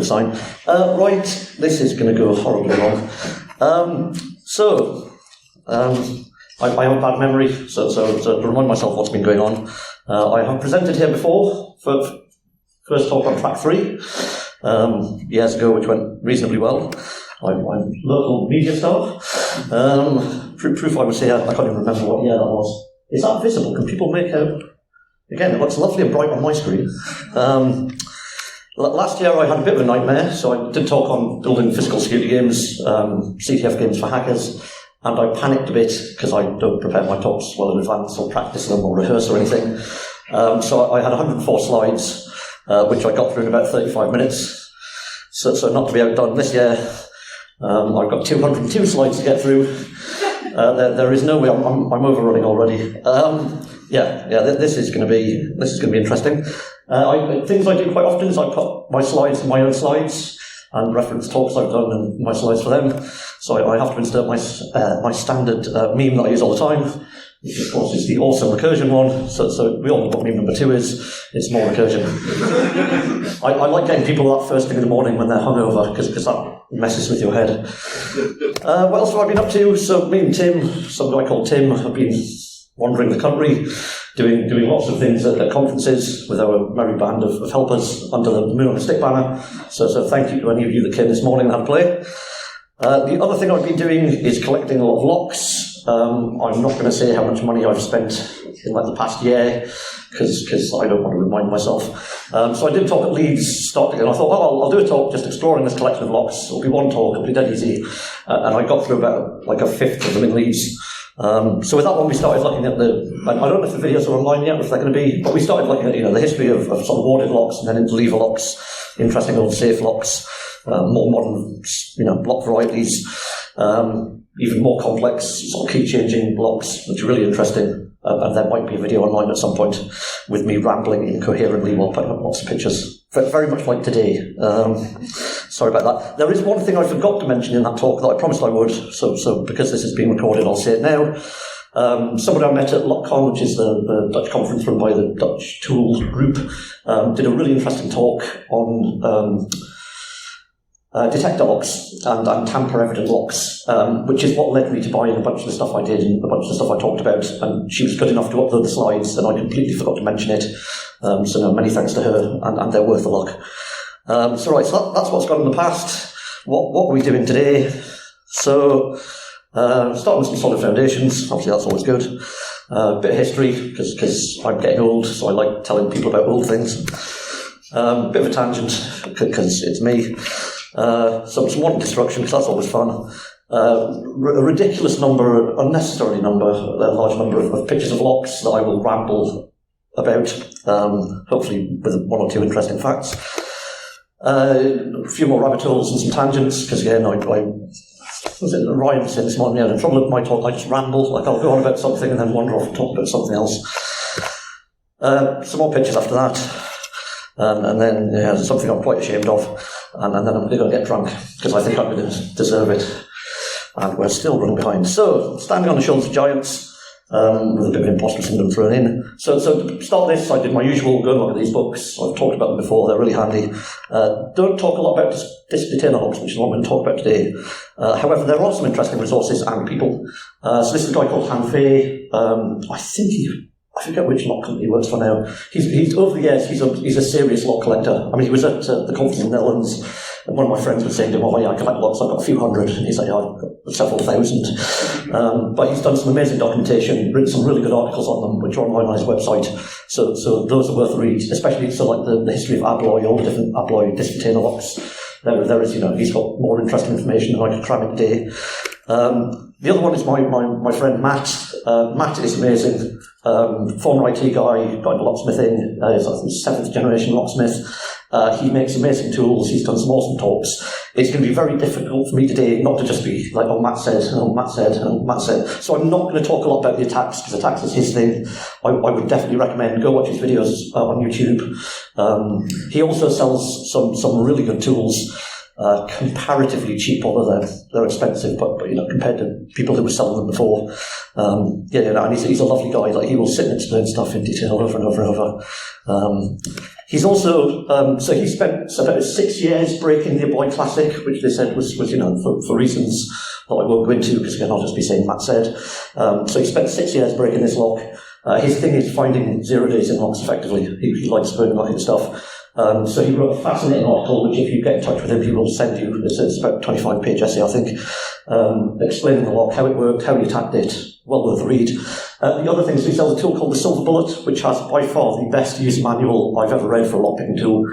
sign. Right, this is going to go horribly wrong. I have a bad memory, so to remind myself what's been going on, I have presented here before for first talk on track 3 years ago, which went reasonably well. I'm local media star. Proof I was here, I can't even remember what year that was. Is that visible? Can people make out? Again, it looks lovely and bright on my screen. Last year I had a bit of a nightmare, so I did talk on building physical security games, CTF games for hackers, and I panicked a bit because I don't prepare my talks well in advance or practice them or rehearse or anything. So I had 104 slides, which I got through in about 35 minutes. So not to be outdone this year, I've got 202 slides to get through. There is no way I'm overrunning already. This is going to be interesting. Things I do quite often is I put my slides in my own slides and reference talks I've done and my slides for them. So I have to insert my standard meme that I use all the time, which of course is the awesome recursion one. So we all know what meme number 2 is. It's more recursion. I like getting people up first thing in the morning when they're hungover because that messes with your head. What else have I been up to? So me and Tim, some guy called Tim, have been wandering the country, doing lots of things at conferences with our merry band of helpers under the Moon on a Stick banner. So thank you to any of you that came this morning and had a play. The other thing I've been doing is collecting a lot of locks. I'm not going to say how much money I've spent in the past year because I don't want to remind myself. So I did talk at Leeds, started, and I thought, well, I'll do a talk just exploring this collection of locks. It'll be one talk, it'll be dead easy. And I got through about a fifth of them in Leeds. So with that one, we started looking at I don't know if the videos are online yet, or if they're going to be, but we started looking at the history of sort of warded locks and then into lever locks, interesting old safe locks, more modern block varieties, even more complex sort of key changing blocks, which are really interesting. And there might be a video online at some point with me rambling incoherently while putting up lots of pictures. Very much like today. Sorry about that. There is one thing I forgot to mention in that talk that I promised I would, so because this is being recorded, I'll say it now. Somebody I met at LockCon, which is the Dutch conference run by the Dutch Tool Group, did a really interesting talk on detector locks and tamper-evident locks, which is what led me to buying a bunch of the stuff I did and a bunch of the stuff I talked about. And she was good enough to upload the slides, and I completely forgot to mention it. So many thanks to her, and they're worth a look. So that's what's gone in the past. What are we doing today? So, starting with some solid foundations. Obviously, that's always good. A bit of history, because I'm getting old, so I like telling people about old things. Bit of a tangent, because it's me. Some wanton destruction, because that's always fun. A ridiculous number, unnecessarily number, a large number of pictures of locks that I will ramble about, hopefully with 1 or 2 interesting facts. A few more rabbit holes and some tangents, because again, Ryan was saying this morning, the trouble with my talk, I just ramble, I'll go on about something and then wander off and talk about something else. Some more pictures after that. And then something I'm quite ashamed of, and then I'm going to get drunk because I think I'm going to deserve it, and we're still running behind. So, standing on the shoulders of giants, with a bit of imposter syndrome thrown in. So to start this, I did my usual, go and look at these books. I've talked about them before, they're really handy. Don't talk a lot about this Detainer hooks, which is what I'm going to talk about today. However, there are some interesting resources and people. So this is a guy called Han Fei. I forget which lock company he works for now. He's over the years, he's a serious lock collector. I mean, he was at the conference in the Netherlands, and one of my friends was saying to him, "Oh, yeah, I collect locks, I've got a few hundred." And he's like, "Yeah, I've got several thousand." But he's done some amazing documentation, written some really good articles on them, which are online on his website. So those are worth a read, especially the history of Abloy, all the different Abloy disc Detainer locks. There is, he's got more interesting information than I could cram in today. The other one is my friend Matt. Matt is amazing. Former IT guy, got into locksmithing, he's a 7th generation locksmith. He makes amazing tools, he's done some awesome talks. It's going to be very difficult for me today not to just be like, oh, Matt said, oh, Matt said, oh, Matt said. So I'm not going to talk a lot about the attacks, because attacks is his thing. I would definitely recommend go watch his videos on YouTube. He also sells some really good tools. Comparatively cheap, although they're expensive, but compared to people who were selling them before, and he's a lovely guy. Like, he will sit and explain stuff in detail over and over and over. He's also, so he spent about 6 years breaking the Aboy Classic, which they said was for reasons that I won't go into, because again, I'll just be saying Matt said. So he spent 6 years breaking this lock. His thing is finding 0 days in locks effectively. He likes burning locking stuff. So he wrote a fascinating article, which if you get in touch with him, he will send you. It's about a 25-page essay, I think, explaining the lock, how it worked, how he attacked it. Well worth a read. The other thing is he sells a tool called the Silver Bullet, which has by far the best user manual I've ever read for a lockpicking tool.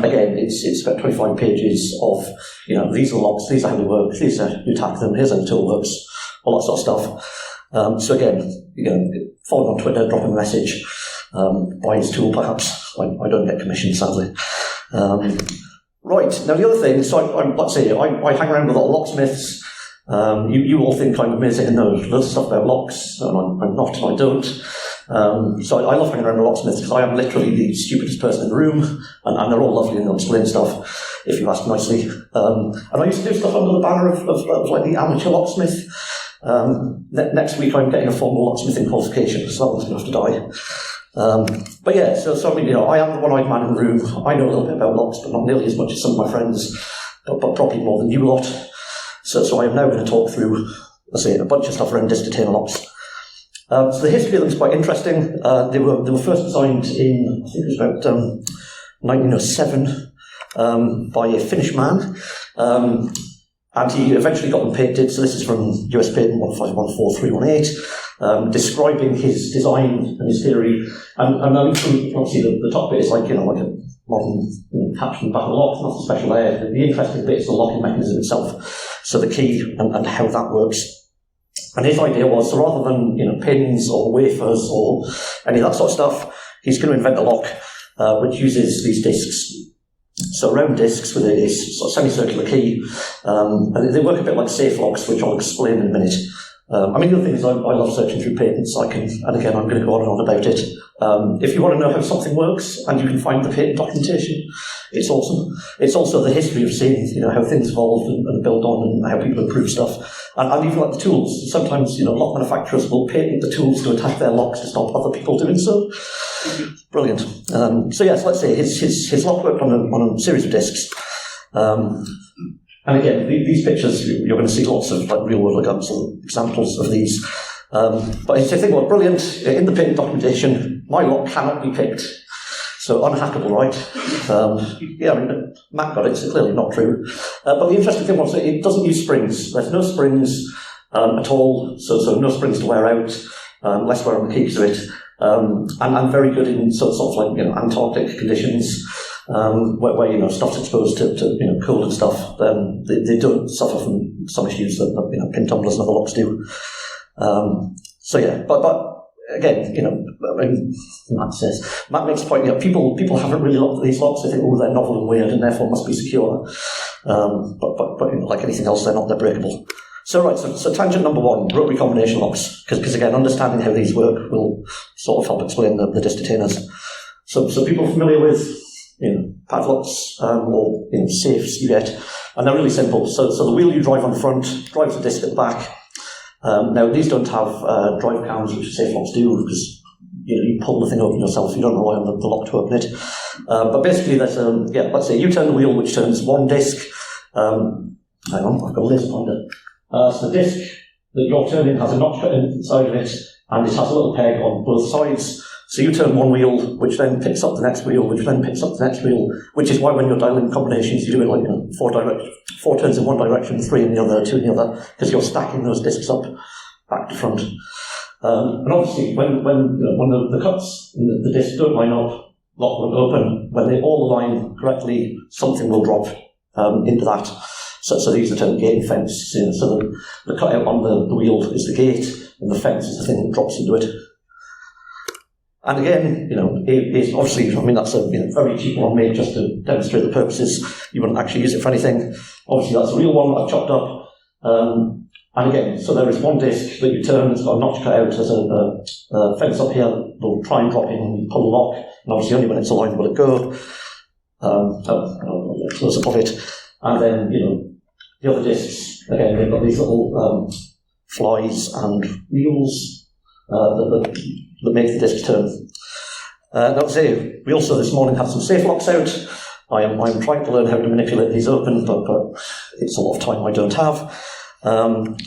Again, it's about 25 pages of, these are the locks, these are how they work, these are how you attack them, here's how the tool works, all that sort of stuff. So again, follow him on Twitter, drop him a message, buy his tool perhaps. I don't get commission, sadly. Right, now the other thing, so I hang around with a lot of locksmiths. You all think I'm amazing and know loads of stuff about locks, and I'm not, and I don't. So I love hanging around with locksmiths because I am literally the stupidest person in the room, and they're all lovely and they'll explain stuff if you ask nicely. And I used to do stuff under the banner of like the amateur locksmith. Next week I'm getting a formal locksmithing qualification, so that one's going to have to die. But yeah, so I mean, I am the one-eyed man in the room. I know a little bit about locks, but not nearly as much as some of my friends, but probably more than you lot. So I am now going to talk through, a bunch of stuff around disk detainer locks. So the history of them is quite interesting. They were first designed in, I think it was about 1907 by a Finnish man. And he eventually got them patented. So this is from US Patent 1514318, describing his design and his theory. And obviously the top bit is like a modern caption back of the lock, not a special layer. The interesting bit is the locking mechanism itself. So the key and how that works. And his idea was, so rather than pins or wafers or any of that sort of stuff, he's going to invent a lock which uses these discs. So round discs with a sort of semicircular key, and they work a bit like safe locks, which I'll explain in a minute. The other thing is I love searching through patents, and again I'm going to go on and on about it. If you want to know how something works and you can find the patent documentation, it's awesome. It's also the history of seeing how things evolved and build on and how people improve stuff. And even like the tools. Sometimes lock manufacturers will patent the tools to attack their locks to stop other people doing so. Brilliant. So let's say his lock worked on a series of discs. And again, these pictures, you're going to see lots of real-world examples of these. But if you think, well, brilliant, in the patent documentation, my lock cannot be picked. So unhackable, right? Matt got it, so clearly not true. But the interesting thing was that it doesn't use springs. There's no springs at all, so no springs to wear out, less wear on the keys of it. And very good in sort of like Antarctic conditions. Where stuff's exposed to cold and stuff, they don't suffer from some issues that pin tumblers and other locks do. But again, Matt makes a point. People haven't really looked at these locks. They think, oh, they're novel and weird, and therefore must be secure. But like anything else, they're not. They're breakable. So tangent number one, rotary combination locks, because again, understanding how these work will sort of help explain the disk detainers. So people familiar with padlocks or safes you get, and they're really simple. So the wheel you drive on the front drives the disc at the back. Now these don't have drive cams, which safe locks do, because you pull the thing open yourself. You don't rely on the lock to open it. But basically, there's let's say you turn the wheel, which turns one disc. Hang on, I've got a laser pointer. So the disc that you're turning has a notch cut inside of it, and it has a little peg on both sides. So you turn one wheel, which then picks up the next wheel, which then picks up the next wheel, which is why when you're dialing combinations, you do it like 4 turns in one direction, 3 in the other, 2 in the other, because you're stacking those discs up back to front. And obviously, when the cuts in the disc don't line up, lock won't open. When they all align correctly, something will drop into that. So these are termed gate and fence. So the cutout on the wheel is the gate, and the fence is the thing that drops into it. And again, it's obviously, that's a very cheap one made just to demonstrate the purposes. You wouldn't actually use it for anything. Obviously, that's a real one that I've chopped up. And again, so there is one disc that you turn, it's got a notch cut out, there's a fence up here, will try and drop in and you pull the lock, and obviously only when it's aligned will it go. Close up of it. And then, the other discs, again, they've got these little flies and wheels that make the disc turn. Now, say, we also this morning had some safe locks out. I'm trying to learn how to manipulate these open, but it's a lot of time I don't have.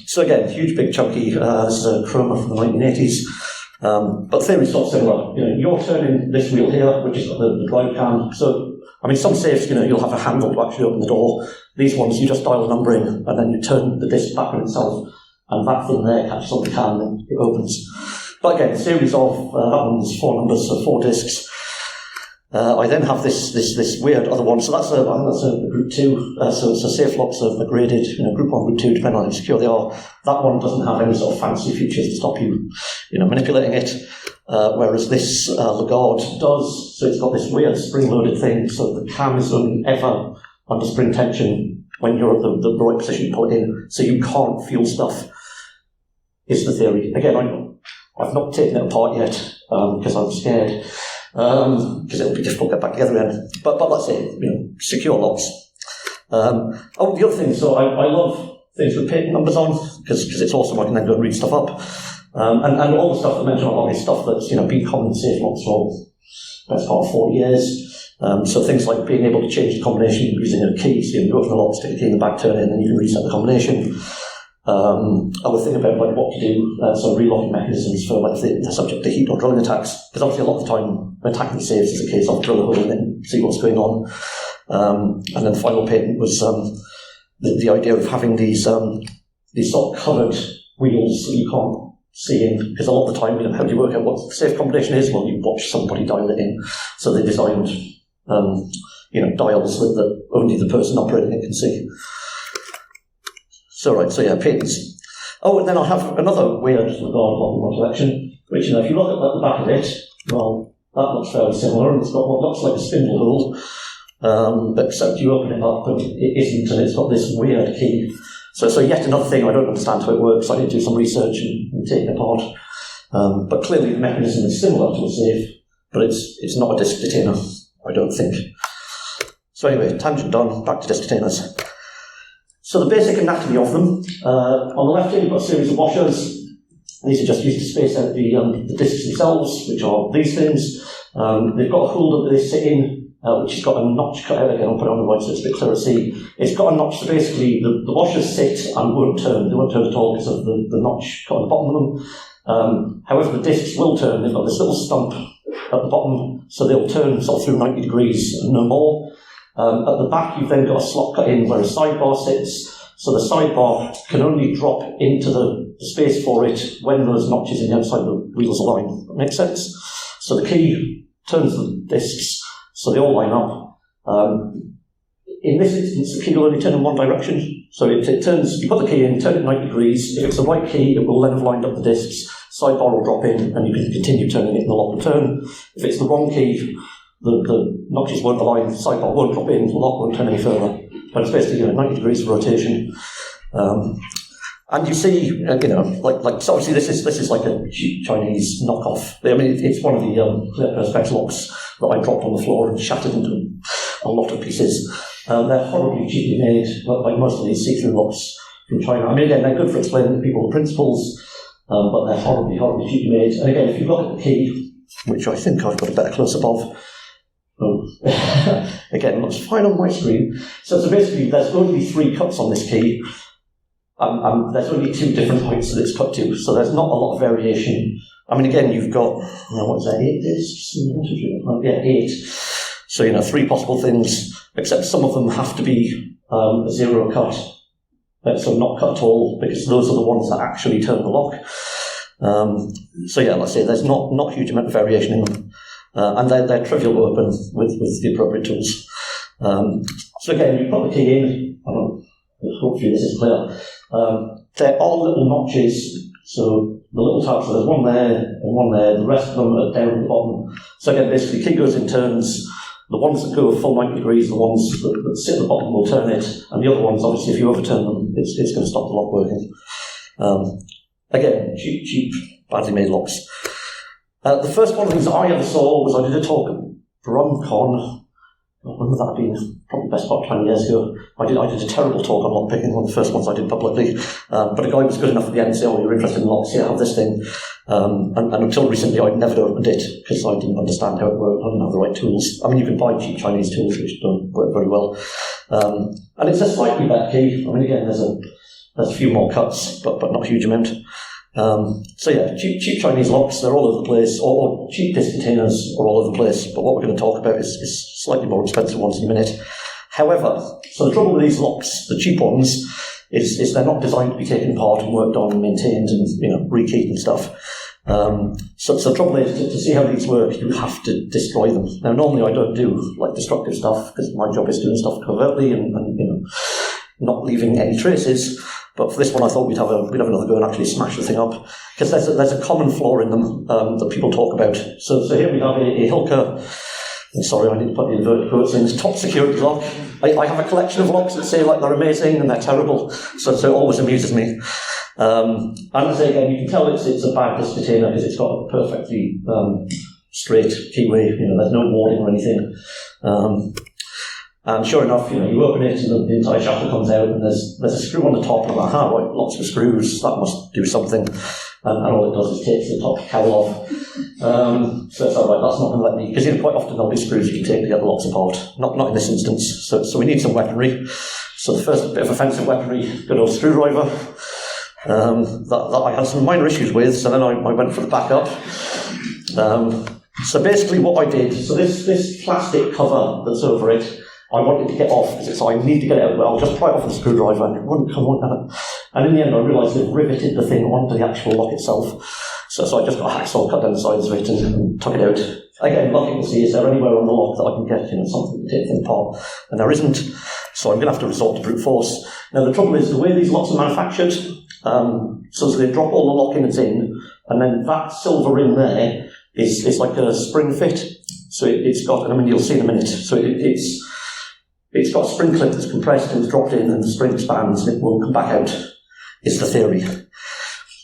So again, huge, big, chunky. This is a Chroma from the 1980s. But theory's sort of similar. You're turning this wheel here, which is the drive cam. So, I mean, some safes, you'll have a handle to actually open the door. These ones, you just dial a number in, and then you turn the disc back on itself, and that thing there catches on the cam, and it opens. But again, a series of, that one's 4 numbers, so 4 discs. I then have this weird other one, so that's a group 2, so safe locks are graded, group 1, group 2, depending on how secure they are. That one doesn't have any sort of fancy features to stop you, manipulating it, whereas this Lagarde does, so it's got this weird spring-loaded thing, so the cam is only ever under spring tension when you're at the right position to pull it in, so you can't feel stuff, is the theory. Again, I've not taken it apart yet, because I'm scared. Because it'll be difficult to get back together again. But let's say, secure locks. The other thing, so I love things with patent numbers on, because it's awesome, I can then go and read stuff up. And all the stuff I mentioned, a lot is stuff that's, been common in safe locks for the best part of 40 years. So things like being able to change the combination using a key, so you open the lock, stick a key in the back, turn it, and then you can reset the combination. I would think about what to do, so relocking mechanisms for if they're subject to heat or drilling attacks, because obviously a lot of the time attacking saves is a case of drill a hole and then see what's going on. And then the final patent was the idea of having these sort of covered wheels so you can't see in, because a lot of the time, how do you work out what the safe combination is? Well, you watch somebody dial it in. So they designed dials that only the person operating it can see. So patents. Oh, and then I have another weird Lagarde lock in my collection, which, if you look at the back of it, well, that looks fairly similar, and it's got what looks like a spindle hole, but except you open it up and it isn't, and it's got this weird key. So yet another thing, I don't understand how it works. I did do some research and take it apart. But clearly the mechanism is similar to a safe, but it's not a disc detainer, I don't think. So anyway, tangent done, back to disc detainers. So the basic anatomy of them, on the left here you've got a series of washers. These are just used to space out the discs themselves, which are these things. They've got a holder that they sit in, which has got a notch cut out. Again, I'll put it on the right so it's a bit clearer to see. It's got a notch, so basically the washers sit and won't turn. They won't turn at all because of the notch cut on the bottom of them. However, the discs will turn. They've got this little stump at the bottom, so they'll turn sort of through 90 degrees and no more. At the back, you've then got a slot cut in where a sidebar sits, so the sidebar can only drop into the space for it when those notches in the outside of the wheels align. That makes sense? So the key turns the discs, so they all line up. In this instance, the key will only turn in one direction, so it turns, you put the key in, turn it 90 degrees, if it's the right key, it will then have lined up the discs, sidebar will drop in, and you can continue turning it and the lock will turn. If it's the wrong key, the notches won't align, the sidebar won't drop in, the lock won't turn any further. But it's basically 90 degrees of rotation. And you see, so obviously this is like a cheap Chinese knockoff. I mean, it's one of the clear perspex locks that I dropped on the floor and shattered into a lot of pieces. They're horribly cheaply made, like most of these see-through locks from China. I mean, again, they're good for explaining to people the principles, but they're horribly cheaply made. And again, if you look at the key, which I think I've got a better close-up of, again, it looks fine on my screen. So basically, there's only 3 cuts on this key, and there's only 2 different heights that it's cut to, so there's not a lot of variation. I mean, again, you've got, what is that, 8 discs? Yeah, 8. So, 3 possible things, except some of them have to be a 0 cut, so not cut at all, because those are the ones that actually turn the lock. So yeah, let's say there's not a huge amount of variation in them. And they're trivial to open with the appropriate tools. So again, you put the key in, hopefully this is clear. There are little notches, so the little tabs, so there's one there and one there, the rest of them are down at the bottom. So again, basically, key goes in turns. The ones that go full 90 degrees, the ones that sit at the bottom will turn it, and the other ones, obviously, if you overturn them, it's going to stop the lock working. Again, cheap, badly made locks. The first one of these I ever saw was I did a talk at BrumCon. When would that have been? Probably best part 20 years ago. I did a terrible talk on lockpicking, one of the first ones I did publicly. But a guy was good enough at the end to say, oh, you're interested in locks, here, have this thing. And until recently, I'd never opened it because I didn't understand how it worked. I didn't have the right tools. I mean, you can buy cheap Chinese tools which don't work very well. And it's a slightly better key. I mean, again, there's a few more cuts, but not a huge amount. So yeah, cheap Chinese locks, they're all over the place, or cheap disc detainers are all over the place. But what we're going to talk about is slightly more expensive ones in a minute. However, so the trouble with these locks, the cheap ones, is they're not designed to be taken apart and worked on and maintained and rekeyed and stuff. So the trouble is, to see how these work, you have to destroy them. Now, normally I don't do like destructive stuff because my job is doing stuff covertly and not leaving any traces. But for this one, I thought we'd have another go and actually smash the thing up because there's a common flaw in them that people talk about. So here we have a Hilker. Sorry, I need to put the inverted quotes in. This top security lock. I have a collection of locks that say like they're amazing and they're terrible, so it always amuses me. And as again, you can tell it's a bad disc detainer because it's got a perfectly straight keyway. There's no warding or anything. And sure enough, you open it and the entire shackle comes out, and there's a screw on the top, and I'm like, right, lots of screws. That must do something. And all it does is takes the top cowl off. So it's all right, that's not going to let me, because quite often there'll be screws you can take to get the locks apart. Not in this instance. So we need some weaponry. So the first bit of offensive weaponry, good old screwdriver. That I had some minor issues with, so then I went for the backup. So basically what I did, so this plastic cover that's over it, I wanted to get off because I need to get it out. Well, I'll just pry it off with a screwdriver and it wouldn't come on. And in the end, I realised it riveted the thing onto the actual lock itself. So I just got a hacksaw, cut down the sides of it and took it out. Again, looking to see, is there anywhere on the lock that I can get something to take the thing apart? And there isn't. So I'm going to have to resort to brute force. Now, the trouble is, the way these locks are manufactured, so they drop all the lock-ins in, and then that silver in there is like a spring fit. So it's got, and I mean, you'll see in a minute. So it's got a spring clip that's compressed and it's dropped in and the spring expands and it will come back out, is the theory.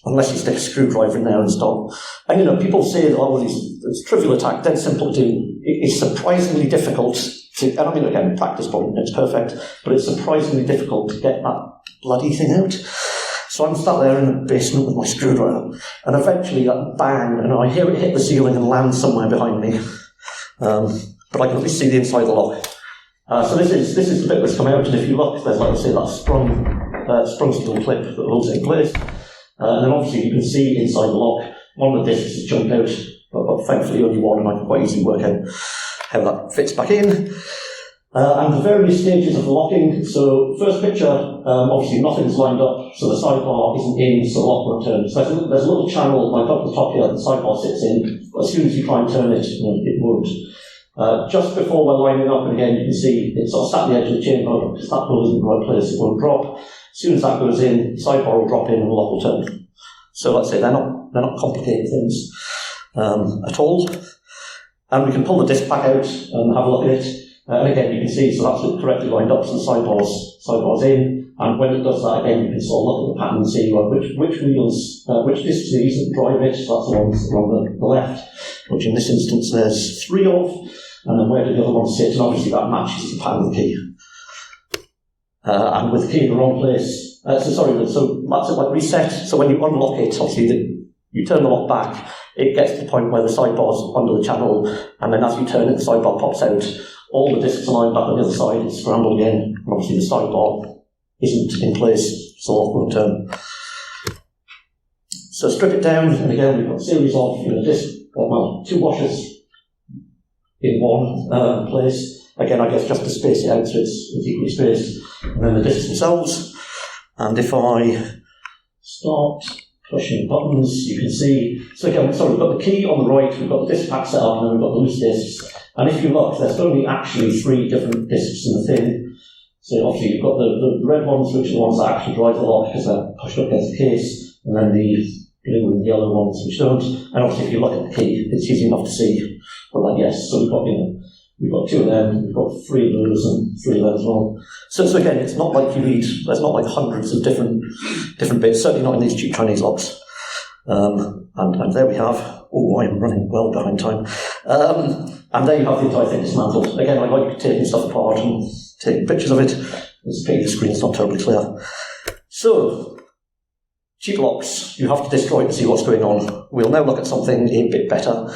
Unless you stick a screwdriver in there and stop. And people say that, it's trivial attack, dead simple to do. It's surprisingly difficult to, and I mean, again, practice probably it's perfect, but it's surprisingly difficult to get that bloody thing out. So I'm sat there in the basement with my screwdriver, and eventually that bang, and I hear it hit the ceiling and land somewhere behind me. But I can at least see the inside of the lock. So this is the bit that's come out, and if you look, there's, like I say, that sprung steel clip that holds it in place. And then obviously you can see inside the lock, one of the discs is jumped out, but thankfully only one, and I can quite easily work out how that fits back in. And the various stages of the locking. So first picture, obviously nothing's lined up, so the sidebar isn't in, so the lock won't turn. So there's a little channel like up the top here that the sidebar sits in, but as soon as you try and turn it, it won't. Just before we're lining up, and again you can see it's sort of sat at the edge of the chamber because that hole isn't the right place, it won't drop. As soon as that goes in, sidebar will drop in and the lock will turn. So let's say they're not complicated things at all. And we can pull the disc back out and have a look at it. And again, you can see, so that's correctly lined up, so the sidebar's in. And when it does that, again, you can sort of look at the pattern and see which wheels, which discs are used to drive it. So that's the ones that are on the left, which in this instance there's 3 of. And then where do the other ones sit? And obviously that matches the pattern of the key. And with the key in the wrong place, so that's it, like reset. So when you unlock it, obviously you turn the lock back, it gets to the point where the sidebar's under the channel, and then as you turn it, the sidebar pops out. All the discs are lined back on the other side, it's scrambled again, and obviously the sidebar isn't in place, so the lock won't turn. So strip it down, and again we've got a series of disc, 2 washers in one place. Again, I guess just to space it out so it's equally spaced. And then the discs themselves. And if I start pushing buttons, you can see. So again, we've got the key on the right, we've got the disc pack set up, and then we've got the loose discs. And if you look, there's only actually 3 different discs in the thing. So obviously you've got the red ones, which are the ones that actually drive the lock because they're pushed up against the case, and then the blue and yellow ones which don't. And obviously if you look at the key, it's easy enough to see. But like yes, so we've got 2 of them, we've got 3 of those and 3 of them as well. So again, it's not like there's not like hundreds of different bits, certainly not in these cheap Chinese locks. And there we have, I'm running well behind time. And there you have the entire thing dismantled. Again, I like taking stuff apart and taking pictures of it. It's a pity the screen's not terribly clear. So, cheap locks, you have to destroy to see what's going on. We'll now look at something a bit better.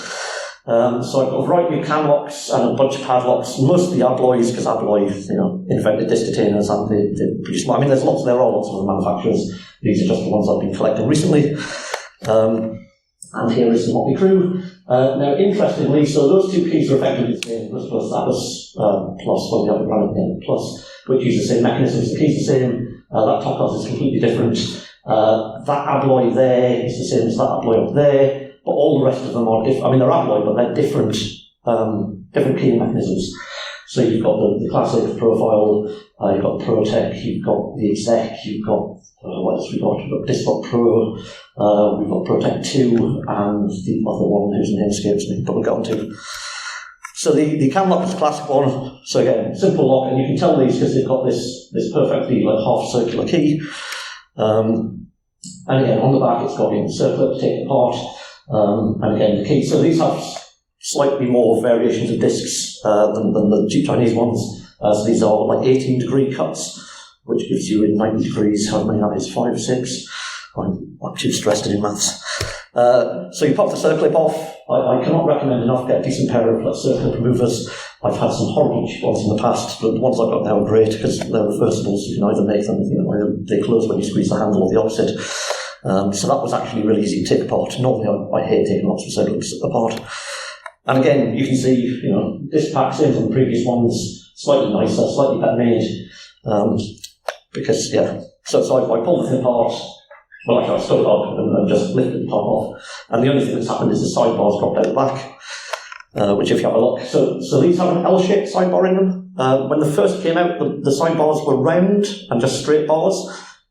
So I've got a variety of cam locks and a bunch of padlocks, mostly Abloys, because Abloy, invented this detainers and they produce more. I mean, there are lots of manufacturers. These are just the ones I've been collecting recently. And here is the motley crew. Now, interestingly, so those two keys are effectively the same, plus that was plus, well, the other one plus, which use the same mechanisms. The key's the same. That top card is completely different. That Abloy there is the same as that Abloy up there. But all the rest of them are different. I mean, they're Abloy, but they're different keying mechanisms. So you've got the classic profile, you've got the ProTech, you've got the exec, you've got, what else we've got? We've got Dispot Pro, we've got ProTech 2, and the other one whose name escapes me, but we'll get on to. So the cam lock is the classic one. So again, simple lock, and you can tell these because they've got this perfectly half circular key. And again, on the back it's got a circlet to take it apart. And again, the key. So these have slightly more variations of discs than the cheap Chinese ones. So these are like 18-degree cuts, which gives you in 90 degrees, how many that is, 5 or 6. I'm too stressed in maths. So you pop the circlip off. I cannot recommend enough get a decent pair of circlip removers. I've had some horrible cheap ones in the past, but the ones I've got now are great because they're reversible, so you can either make them, either they close when you squeeze the handle or the opposite. So that was actually really easy to take apart. Normally I hate taking lots of circlips apart. And again, you can see, this pack, same as the previous ones, slightly nicer, slightly better made. Because, yeah, so I pulled the thing apart. Well, actually, I stood it up and just lifted the top off. And the only thing that's happened is the sidebars dropped out the back, which if you have a look. So these have an L-shaped sidebar in them. When they first came out, the sidebars were round and just straight bars,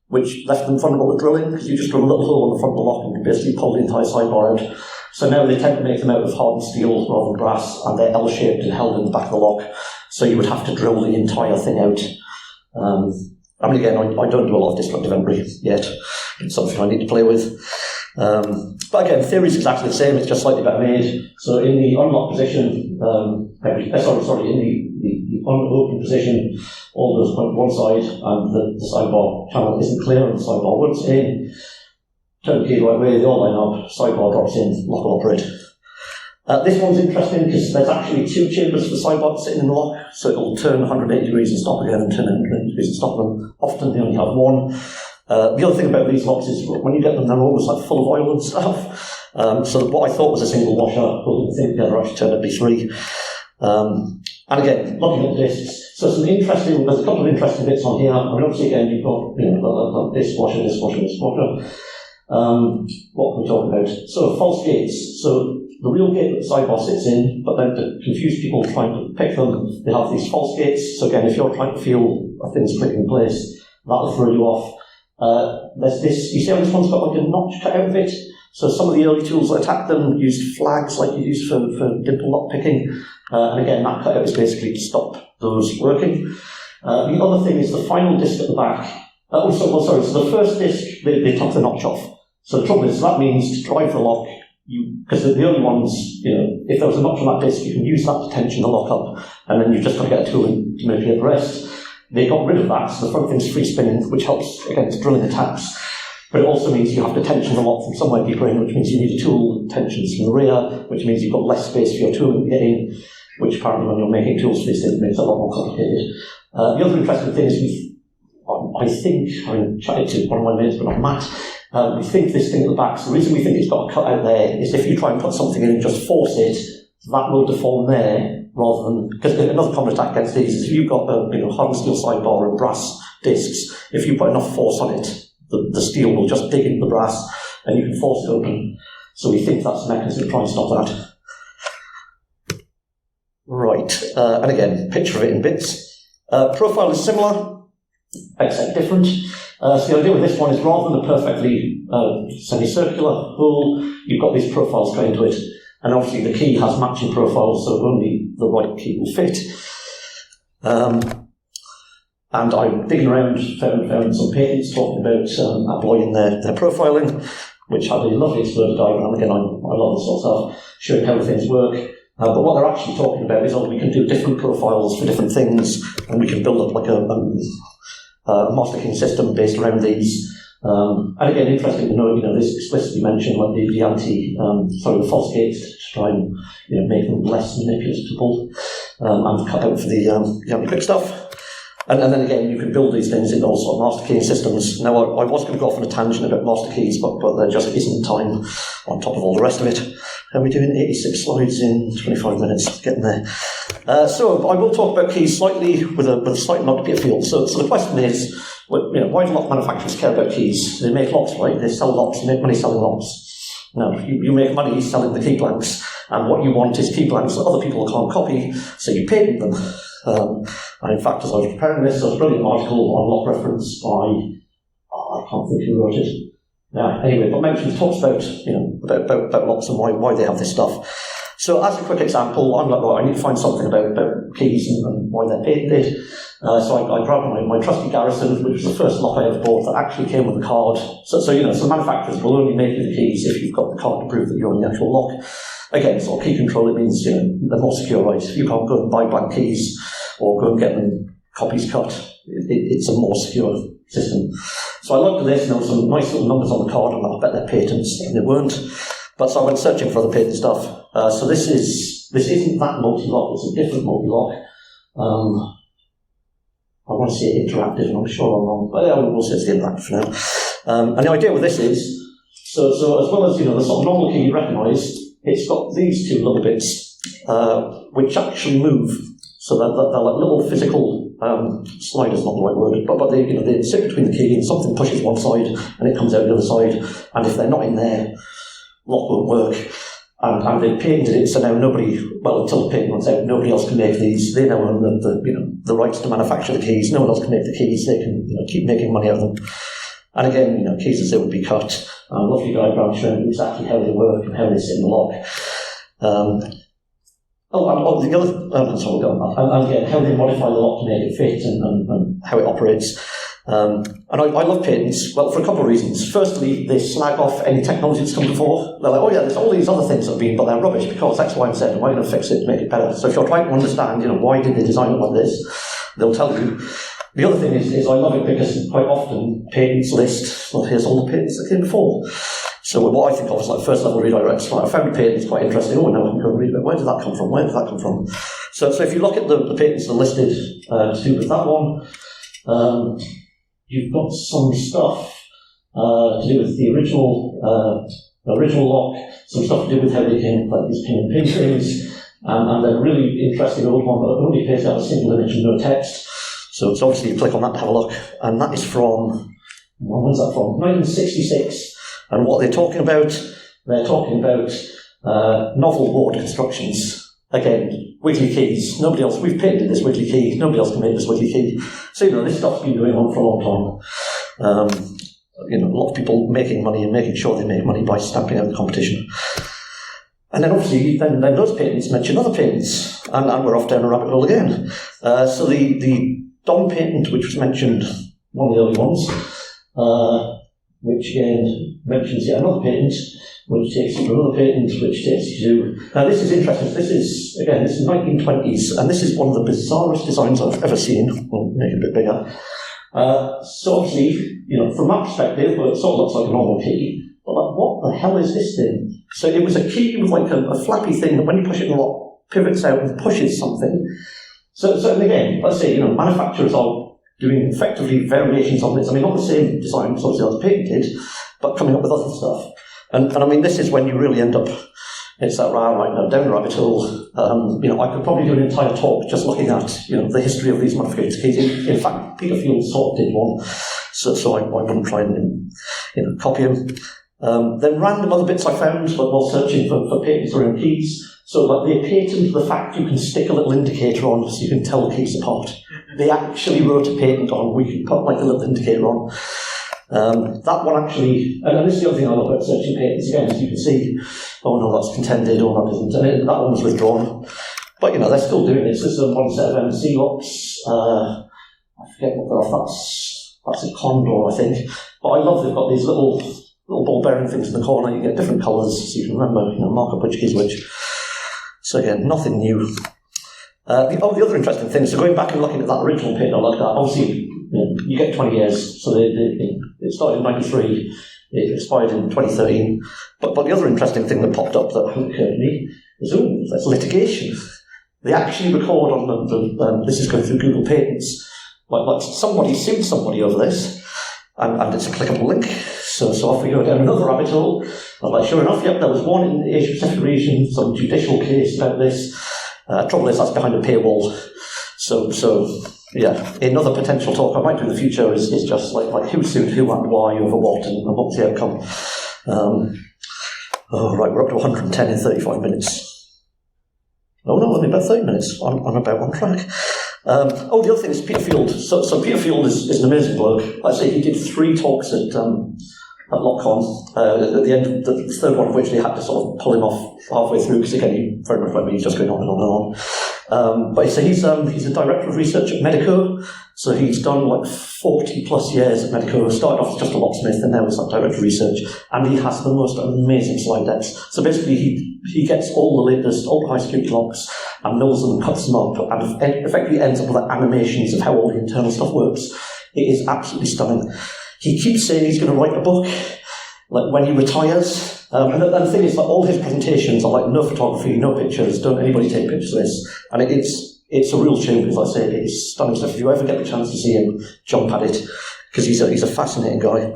which left them vulnerable to drilling, because you just drill a little hole in the front of the lock and you basically pull the entire sidebar out. So now they tend to make them out of hardened steel rather than brass, and they're L-shaped and held in the back of the lock. So you would have to drill the entire thing out. I mean, again, I don't do a lot of destructive embry yet. It's something I need to play with. But again, the theory is exactly the same, it's just slightly better made. So in the unlocked position, in the unopened position, all those point to one side, and the sidebar channel isn't clear, and the sidebar won't in. Turn the key the right way, they all line up, sidebar drops in, lock will operate. This one's interesting because there's actually two chambers for the sidebar sitting in the lock, so it'll turn 180 degrees and stop again, and turn 180 degrees and stop them. Often they only have one. The other thing about these locks is when you get them, they're always full of oil and stuff. So what I thought was a single washer, putting the thing together actually turned out to be three. And again, looking at the discs, so there's a couple of interesting bits on here. I mean, obviously again, you've got this washer, this washer, this washer. What can we talk about? So false gates. So the real gate that the sidebar sits in, but then to confuse people trying to pick them, they have these false gates. So again, if you're trying to feel things clicking in place, that'll throw you off. There's this, you see how this one's got like a notch cut out of it? So some of the early tools that attacked them used flags like you use for dimple lock picking. And again, that cutout is basically to stop those working. The other thing is the final disc at the back. So the first disc, they took the notch off. So the trouble is, that means to drive the lock, because the only ones, if there was a notch on that disc, you can use that to tension the lock up, and then you've just got to get a tool to manipulate the rest. They got rid of that, so the front thing's free spinning, which helps against drilling attacks. But it also means you have to tension the lock from somewhere deeper in, which means you need a tool tensions from the rear, which means you've got less space for your tool to get in, which apparently when you're making tools for this thing makes it a lot more complicated. The other interesting thing is I chatted to one of my mates, but not Matt, we think this thing at the back, so the reason we think it's got a cut out there is if you try and put something in and just force it, that will deform there, rather than, because another common attack against these is if you've got a hardened steel sidebar and brass discs, if you put enough force on it, the steel will just dig into the brass and you can force it open. So we think that's a mechanism to try and stop that. Right, and again, picture of it in bits. Profile is similar, except different. So the idea with this one is rather than a perfectly semicircular hole, you've got these profiles going into it. And obviously the key has matching profiles, so only the right key will fit. And I'm digging around, found some patents talking about Abloy in their profiling, which had a lovely exploder diagram. Again, I love this sort of stuff, showing how things work. But what they're actually talking about is we can do different profiles for different things, and we can build up like a master key system based around these. And again, interesting to know, this explicitly mentioned like the false gates to try and, make them less manipulatable, and cut out for the anti-click stuff. And then again, you can build these things into all sort of master keying systems. Now, I was going to go off on a tangent about master keys, but there just isn't time on top of all the rest of it. Are we doing 86 slides in 25 minutes? Getting there. So I will talk about keys slightly with a slight nod to get field. So the question is, why do lock manufacturers care about keys? They make locks, right? They sell locks, they make money selling locks. Now, you make money selling the key blanks, and what you want is key blanks that other people can't copy, so you patent them. And in fact, as I was preparing this, there was a brilliant article on lock reference by, I can't think who wrote it. Anyway, but talks about locks and why they have this stuff. So as a quick example, I'm like, I need to find something about keys and why they're patented. So I grabbed my trusty Garrison, which was the first lock I ever bought that actually came with a card. So manufacturers will only make you the keys if you've got the card to prove that you're in the actual lock. Again, sort of key control, it means, they're more secure, right? You can't go and buy blank keys or go and get them copies cut. It's a more secure system. So I looked at this, and there were some nice little numbers on the card, and I bet they're patents, and they weren't. But so I went searching for other patent stuff. So this isn't that multi-lock, it's a different multi-lock. I want to say interactive, and I'm sure I'm wrong, but yeah, we'll say it's interactive for now. And the idea with this is, so as well as, the sort of normal key you recognise, it's got these two little bits, which actually move. So they're like little physical sliders, not the right word, but they sit between the key and something pushes one side and it comes out the other side. And if they're not in there, lock won't work. And they've patented it, so now until the patent runs out, nobody else can make these. They now own the rights to manufacture the keys. No one else can make the keys. They can keep making money out of them. And again, keys as they would be cut. Lovely diagram showing exactly how they work and how they sit in the lock. And again, how they modify the lock to make it fit and how it operates. And I love patents, well, for a couple of reasons. Firstly, they slag off any technology that's come before. They're like, oh yeah, there's all these other things that have been, but they're rubbish because X, Y, and Z, and we're going to fix it to make it better. So if you're trying to understand, why did they design it like this, they'll tell you. The other thing is I love it because quite often patents list, well, here's all the patents that came before. So what I think of is like first level redirects. Right, I found a patent, it's quite interesting. Oh, now I can go and read it. Where did that come from? Where did that come from? So if you look at the patents that are listed to do with that one, you've got some stuff to do with the original lock, some stuff to do with how they came, like these pin and pin things, and then a really interesting old one that only appears to have a single image and no text. So it's obviously you click on that to have a look, and that is from, when's that from? 1966. And what they're talking about novel board constructions. Again, wiggly keys. Nobody else, we've patented this wiggly key, nobody else can make this wiggly key. So, this stuff's been going on for a long time. A lot of people making money and making sure they make money by stamping out the competition. And then obviously, then those patents mention other patents, and we're off down a rabbit hole again. So the Dom patent, which was mentioned, one of the early ones, which again mentions yet another patent, which takes you to another patent, which takes you to... Now this is interesting. This is 1920s, and this is one of the bizarrest designs I've ever seen. We'll make it a bit bigger. So obviously, from that perspective, well, it sort of looks like a normal key, but like, what the hell is this thing? So it was a key with like a flappy thing that when you push it in the lock, pivots out and pushes something. So and again, let's say, manufacturers are doing effectively variations on this. I mean, not the same design, because obviously that's patented, but coming up with other stuff. And I mean, this is when you really end up, it's that down the rabbit hole. I could probably do an entire talk just looking at, the history of these modifications keys. In fact, Peter Field sort of did one, so I wouldn't try and, copy him. Then random other bits I found while searching for patents around keys. So they patent the fact you can stick a little indicator on so you can tell the keys apart. They actually wrote a patent on, we can put like a little indicator on. That one actually, and this is the other thing I love about searching patents again, as you can see, oh no, that's contended, or that isn't, and that one was withdrawn. But they're still doing it. So this is one set of MC locks. I forget what they're off, that's a Condor, I think. But I love they've got these little ball bearing things in the corner. You get different colours, so you can remember, mark up which key's which. So again, nothing new. The other interesting thing, so going back and looking at that original patent, I like that. Obviously, you get 20 years. So it started in 93, it expired in 2013. But the other interesting thing that popped up that hadn't occurred to me is, that's litigation. They actually record on this is going through Google Patents, like somebody sued somebody over this, and it's a clickable link. So off we go down another rabbit hole. I was like, sure enough, yep, there was one in the Asia Pacific region, some judicial case about this. Trouble is, that's behind a paywall. So yeah, another potential talk I might do in the future is just like who sued who and why over what and what was the outcome. Right, we're up to 110 in 35 minutes. Oh no, only about 30 minutes. I'm about on track. The other thing is Peter Field. So Peter Field is an amazing bloke. Like I say, he did 3 talks at LockCon. At the end, the third one of which they had to sort of pull him off halfway through because again, he very much like me, he's just going on and on and on. But so he's a director of research at Medico. So he's done like 40 plus years at Medico. Started off as just a locksmith and now is like director of research. And he has the most amazing slide decks. So basically, he gets all the latest, all the high security locks and knows them and cuts them up and effectively ends up with like animations of how all the internal stuff works. It is absolutely stunning. He keeps saying he's going to write a book, like when he retires. And the thing is, like all his presentations are like no photography, no pictures, don't anybody take pictures of this. And it's a real tune, as I say, it's stunning stuff. If you ever get the chance to see him, jump at it, because he's a fascinating guy.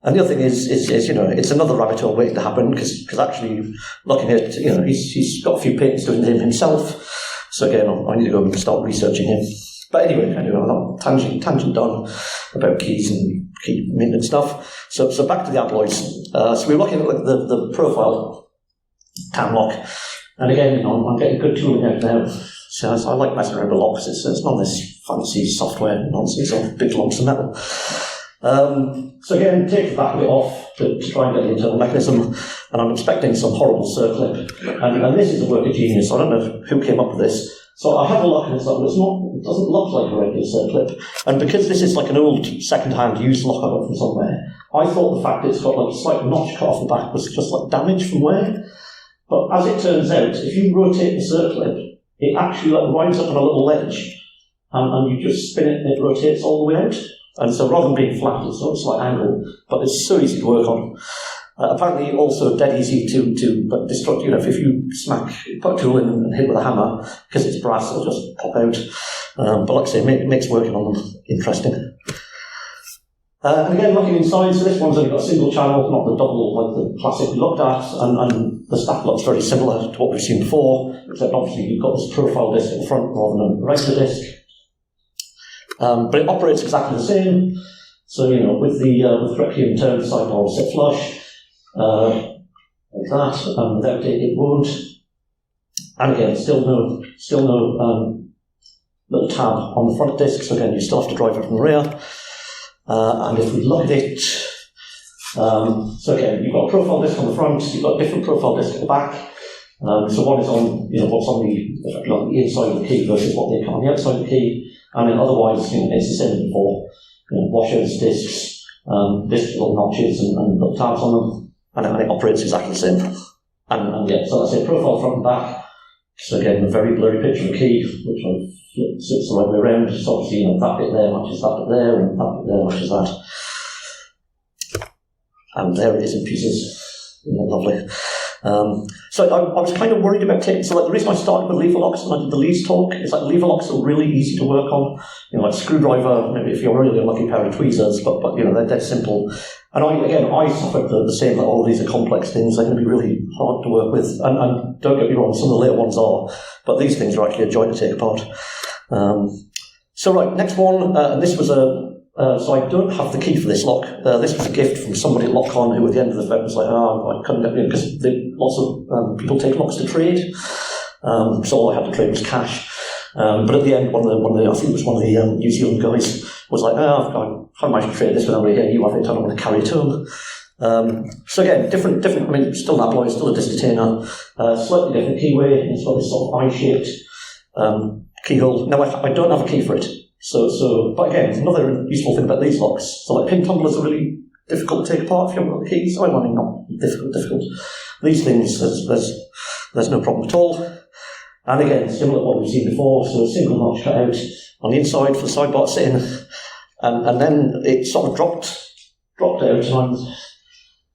And the other thing is it's another rabbit hole waiting to happen, because actually looking at, he's got a few patents doing him himself. So again, I need to go and start researching him. But anyway, tangent done about keys and key maintenance stuff. So back to the alloys. So we're looking at the profile tan lock. And again, I'm getting good tooling out now. So I like messing around with locks. It's not this fancy software nonsense of big lumps of metal. So again, take the back of it off to try and get the internal mechanism. And I'm expecting some horrible circlip. And this is a work of genius. I don't know who came up with this. So I have a look and it's like, it doesn't look like a regular circlip. And because this is like an old second-hand used lock I got from somewhere, I thought the fact it's got like a slight notch cut off the back was just like damage from wear. But as it turns out, if you rotate the circlip, it actually like rides up on a little ledge, and you just spin it and it rotates all the way out. And so rather than being flat, it's got a slight angle, but it's so easy to work on. Apparently also dead easy to destruct, if you put a tool in and hit with a hammer, because it's brass, it'll just pop out. But like I say, it makes working on them interesting. And again, looking inside, so this one's only got a single channel, not the double like the classic we looked at, and the stack looks very similar to what we've seen before, except obviously you've got this profile disc at the front rather than a regular disc. But it operates exactly the same. So, with the correctly turned side door will sit flush, like that, and without it won't. And again, still no little tab on the front disc, so again, you still have to drive it from the rear. And if we look at it, so again, you've got a profile disc on the front, you've got a different profile disc at the back. So one is on, what's on the inside of the key versus what they come on the outside of the key. And then otherwise, it's the same as before. Washers, discs, little notches and little tabs on them, and it operates exactly the same. And yeah, so that's it, profile front and back. So again, a very blurry picture of the key, which I've flipped the right way around. So obviously, that bit there matches that bit there, and that bit there matches that. And there it is in pieces. Isn't it lovely? So I was kind of worried about taking, so like the reason I started with lever locks and I did the Leeds talk is like lever locks are really easy to work on. Like screwdriver, maybe if you're really a lucky pair of tweezers, but they're simple. And I suffered the same, that all of these are complex things, they're going to be really hard to work with. And don't get me wrong, some of the later ones are, but these things are actually a joy to take apart. So right, next one, and this was so I don't have the key for this lock. This was a gift from somebody at LockCon who at the end of the event was like, I couldn't get it, because lots of people take locks to trade. So all I had to trade was cash. But at the end, one of the I think it was one of the New Zealand guys was like, I might have traded this when I'm here, you have it, I don't want to carry it home. So again, different, still an alloy, still a disc detainer, slightly different keyway, it's got this sort of eye-shaped keyhole. Now I don't have a key for it. So, but again, another useful thing about these locks. So like pin tumblers are really difficult to take apart if you haven't got the keys. I mean, not difficult. These things, there's no problem at all. And again, similar to what we've seen before, so a single notch cut out on the inside for the sidebar to sit in, and then it sort of dropped out, and I'm,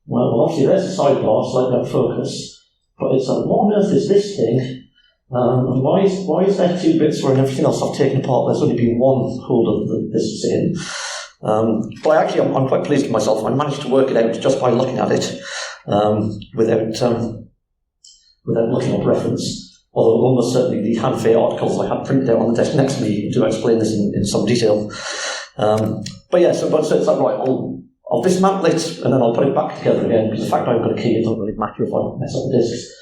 well, obviously there's the sidebar, slightly out of focus, but it's like, what on earth is this thing? And why is there two bits where everything else I've taken apart, there's only been one holder that this is in? But I'm quite pleased with myself. I managed to work it out just by looking at it, without looking up reference. Although almost certainly the Hanfei articles I had printed out on the desk next to me do explain this in some detail. But it's like, right, I'll dismantle it and then I'll put it back together again, because the fact I've got a key, it doesn't really matter if I mess up the discs.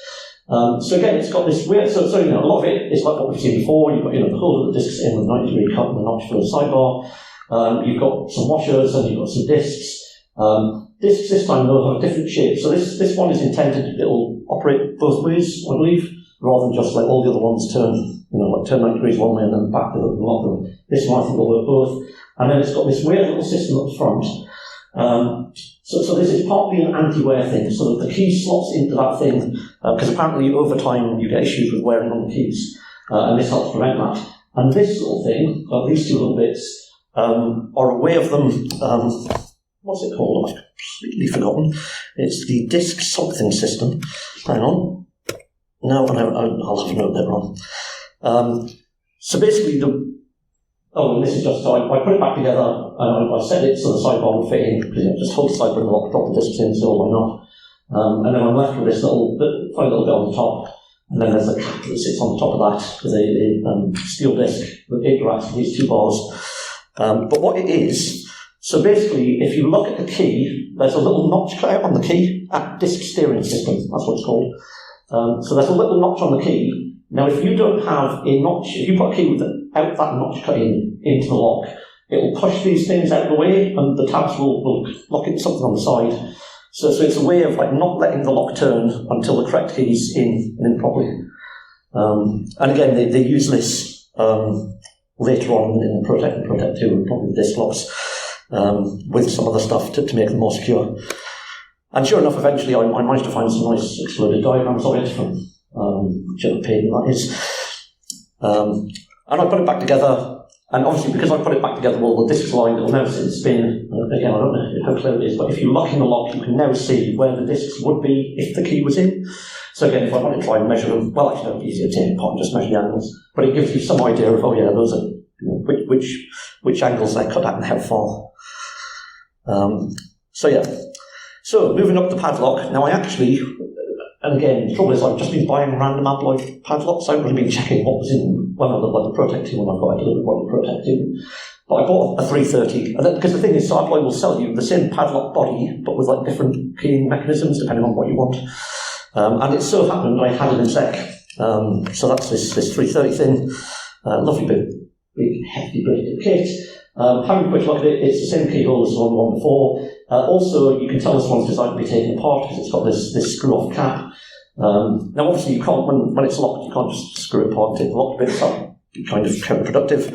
So again, it's got this weird, so a lot of it is like what we've seen before. You've got, the holder that discs in with a 90-degree cut and a notch for the sidebar. You've got some washers and you've got some discs. Discs this time though have a different shape. So this one is intended, it'll operate both ways, I believe, rather than just like all the other ones turn 90 degrees one way and then back the other. This one I think will work both. And then it's got this weird little system up front. So this is partly an anti-wear thing, so that the key slots into that thing, because apparently over time you get issues with wearing on the keys, and this helps prevent that. And this little thing, these two little bits, are a way of them, what's it called? I've completely forgotten. It's the disk something system. Hang on. No, I'll have a note later on. So basically this is just, so I put it back together, and I set it so the sidebar will fit in, because just hold the sidebar and lock, drop the discs in, so why not? And then I'm left with this funny little bit on the top, and then there's a cap that sits on the top of that, with a steel disc that interacts with these two bars. But what it is, so basically, if you look at the key, there's a little notch cut out on the key, at disc steering system, that's what it's called. So there's a little notch on the key. Now, if you don't have a notch, if you put a key without that notch cut into the lock, it will push these things out of the way, and the tabs will lock into something on the side. So it's a way of like not letting the lock turn until the correct key's in properly. And again, they use this later on in the Protect and Protect 2, and probably the disc locks, with some other stuff to make them more secure. And sure enough, eventually I managed to find some nice exploded diagrams of it from whichever page that is. And I put it back together, and obviously because I put it back together, well, the disc's line, it'll now sit and spin. Again, I don't know how clear it is, but if you lock in the lock, you can now see where the discs would be if the key was in. So again, if I want to try and measure them, well, actually, it'll be easier to take it apart and just measure the angles. But it gives you some idea of, those are which angles they're cut at and how far. So moving up the padlock, now I actually, and again, the trouble is I've just been buying random alloy padlocks. I haven't really been checking what was in one of the Protect 2 when I've got a delivery one of the Protect 2. But I bought a 330, and because the thing is, Alloy will sell you the same padlock body, but with like different keying mechanisms depending on what you want. And it so happened I had it in sec. So that's this 330 thing. Lovely big hefty bit of kit. Having a quick look at it, it's the same keyhole as the one before. Also, you can tell this one's designed to be taken apart because it's got this screw-off cap. Now, obviously, you can't, when it's locked, you can't just screw it apart and take the locked bits. That would be kind of counterproductive.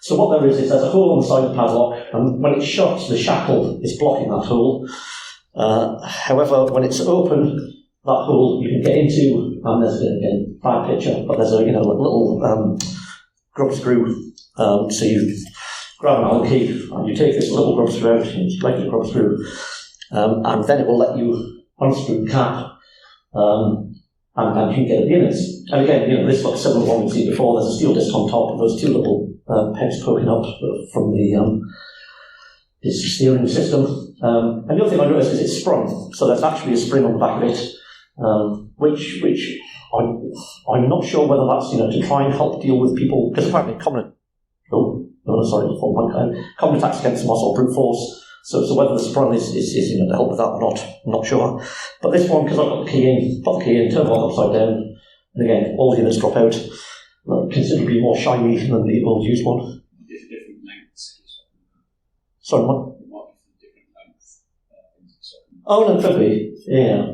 So what there is there's a hole on the side of the padlock, and when it's shut, the shackle is blocking that hole. However, when it's open, that hole you can get into, and there's, again, bad picture, but there's a little grub screw. So you grab an Allen key, and you take this little grub screw out, and you like the grub screw, and then it will let you unscrew the cap, and you can get at the innards. And again, this looks similar to what we've seen before. There's a steel disc on top of those two little pegs poking up from this steering system. And the other thing I noticed is it's sprung, so there's actually a spring on the back of it, which I'm not sure whether that's to try and help deal with people, because apparently common attacks against moss or brute force. So whether the sprung is to help with that or not, I'm not sure. But this one, because I've got the key in, turn it upside down, and again, all the units drop out, considerably more shiny than the old used one. Different lengths. Sorry, what? Oh, no, it could be. Yeah.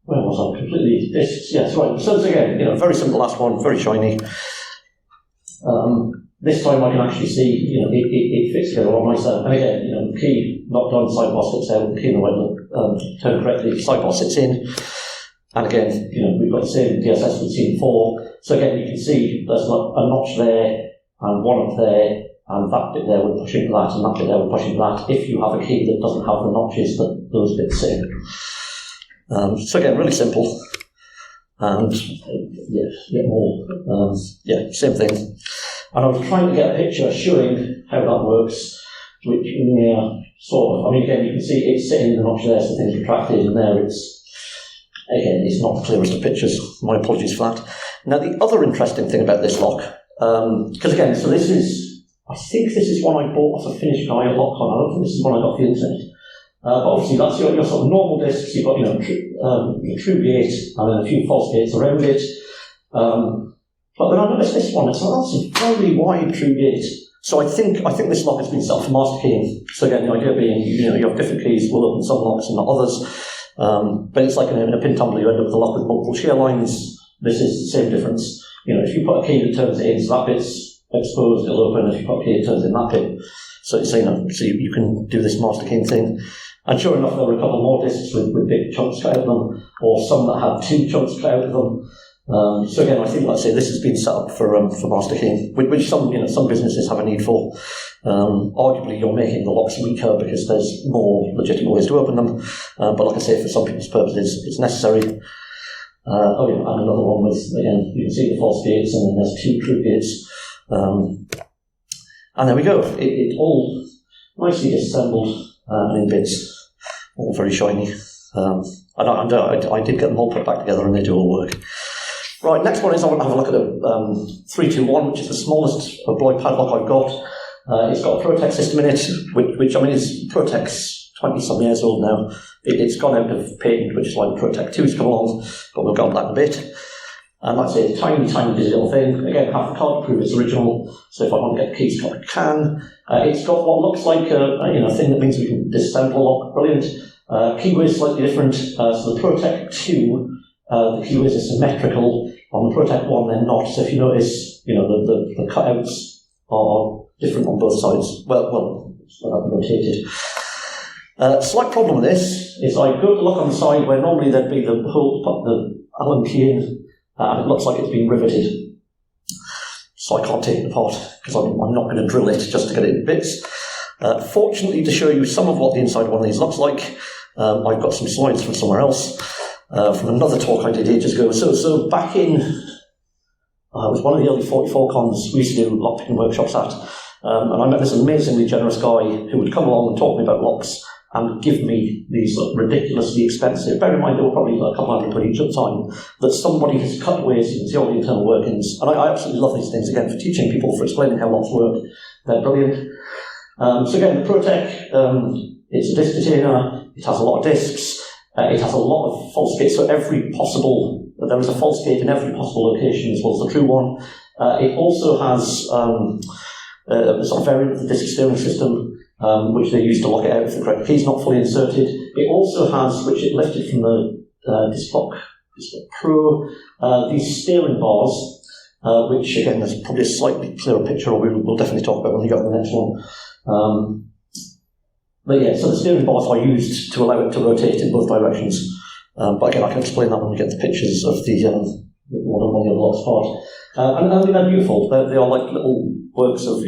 Where was I? Completely. Yes, right. So again, very simple last one, very shiny. This time I can actually see, it fits together a lot nicer. And again, key knocked on, sidebar sticks out, key in the right look, turn correctly, sidebar sits in. And again, we've got the same DSS we've seen before. So again, you can see there's a notch there and one up there, and that bit there we're pushing for that, and that bit there we're pushing for that. If you have a key that doesn't have the notches that those bits sit in. So again, really simple. And more. Same thing. And I was trying to get a picture showing how that works, which sort of, again, you can see it's sitting in the notch there, so things retracted, and there it's not the clearest of pictures. My apologies for that. Now, the other interesting thing about this lock, because again, so this is, I think this is one I bought off a Finnish guy at LockCon. I don't think this is one I got off the internet. But obviously, that's your sort of normal discs. You've got, your true gate and then a few false gates around it. But then I noticed this one. That's a very wide true gate. So I think this lock has been set up for master keying. So again, the idea being, you have different keys will open some locks and not others. But it's like in a pin tumbler, you end up with a lock with multiple shear lines. This is the same difference. If you put a key that turns it in, so that bit's exposed, it'll open. If you put a key that turns in that bit, so you can do this master keying thing. And sure enough, there were a couple more discs with big chunks cut out of them, or some that had 2 chunks cut out of them. So again, I think, like I say, this has been set up for master keying, which some businesses have a need for. Arguably, you're making the locks weaker because there's more legitimate ways to open them. But like I say, for some people's purposes, it's necessary. And another one with, again, you can see the false gates, and then there's 2 true gates. And there we go. It all nicely disassembled in bits, all very shiny. I did get them all put back together, and they do all work. Right, next one is I want to have a look at a 321, which is the smallest Padlock I've got. It's got a Protec system in it, which is Protec's 20-some years old now. It's gone out of patent, which is why the Protec 2's come along, but we'll go on that in a bit. And like I say, it's a tiny, tiny digital thing. Again, I have the card to prove it's original, so if I want to get the keys cut, I can. It's got what looks like a thing that means we can disassemble a lock. Brilliant. Keyway is slightly different. So the Protec 2, the keyways are symmetrical. On the Protec 1, they're not. So if you notice, the cutouts are different on both sides. Well, rotated. Slight problem with this is I go to look on the side where normally there'd be the hole to put the Allen key in, and it looks like it's been riveted. So I can't take it apart because I'm not going to drill it just to get it in bits. Fortunately, to show you some of what the inside of one of these looks like, I've got some slides from somewhere else, from another talk I did ages ago. So back in, it was one of the early 44 cons we used to do lockpicking workshops at, and I met this amazingly generous guy who would come along and talk to me about locks and give me these ridiculously expensive, bear in mind they were probably a couple £100 each at the time, that somebody has cut away so you can see all the internal workings. And I absolutely love these things, again, for teaching people, for explaining how locks work. They're brilliant. So again, the Protec, it's a disc detainer, it has a lot of discs, it has a lot of false gates, so there is a false gate in every possible location as well as the true one. It also has a sort of variant of the disc steering system, which they use to lock it out if the correct key is not fully inserted. It also has, which it lifted from the Disclock Pro, these steering bars, which again, there's probably a slightly clearer picture, or we'll definitely talk about when we get to the next one. But yeah, so the steering bars are used to allow it to rotate in both directions. But again, I can explain that when we get the pictures of the one on the other locks part. And they're beautiful. They are like little works of,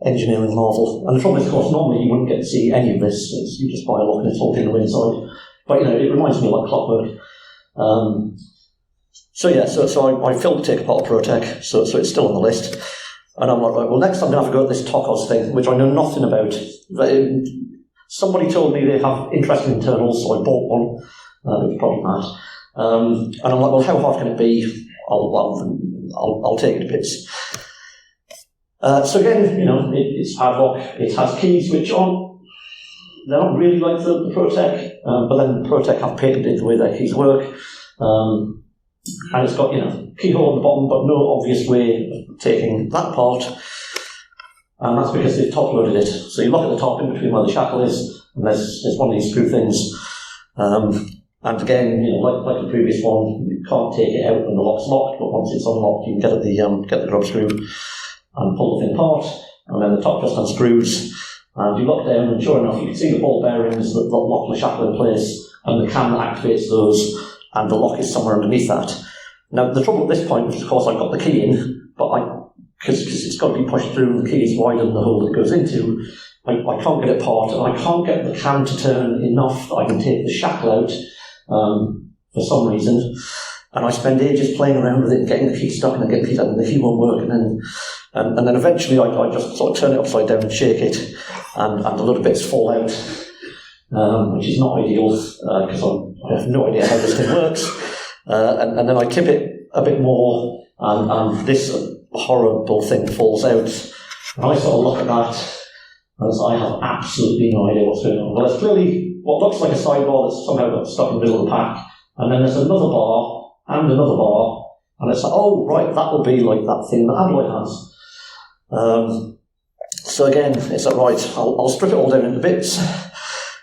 engineering marvel. And the trouble is, of course, normally you wouldn't get to see any of this. You just buy a lock and it's all hidden away inside. But, it reminds me of like clockwork. So I filmed Take Apart Protec, so it's still on the list. And I'm like, right, well, next I'm going to have to go at this Tokos thing, which I know nothing about. Somebody told me they have interesting internals, so I bought one. It was probably that. And I'm like, well, how hard can it be? I'll take it to bits. So again, it's padlock. It has keys which they're not really like the Protec, but then the Protec have patented the way their keys work. And it's got, keyhole on the bottom, but no obvious way of taking that apart. And that's because they've top loaded it. So you look at the top in between where the shackle is, and there's one of these screw things. And again, like the previous one, you can't take it out when the lock's locked, but once it's unlocked, you can get the grub screw and pull the thing apart, and then the top just unscrews. And you look down, and sure enough, you can see the ball bearings that lock the shackle in place, and the cam that activates those and the lock is somewhere underneath that. Now, the trouble at this point is, of course, I've got the key in, but because it's got to be pushed through, and the key is wider than the hole that it goes into, I can't get it apart, and I can't get the cam to turn enough that I can take the shackle out for some reason. And I spend ages playing around with it, getting the key stuck, and then getting the key stuck, and the key won't work, and then eventually I just sort of turn it upside down and shake it, and the little bits fall out, which is not ideal, because I have no idea how this thing works. And then I tip it a bit more, and this horrible thing falls out. And I sort of look at that, as I have absolutely no idea what's going on. Well, there's clearly what looks like a sidebar that's somehow got stuck in the middle of the pack, and then there's another bar, and another bar, and it's like, oh, right, that will be like that thing that Alloy has. So again, it's like, right, I'll strip it all down into bits,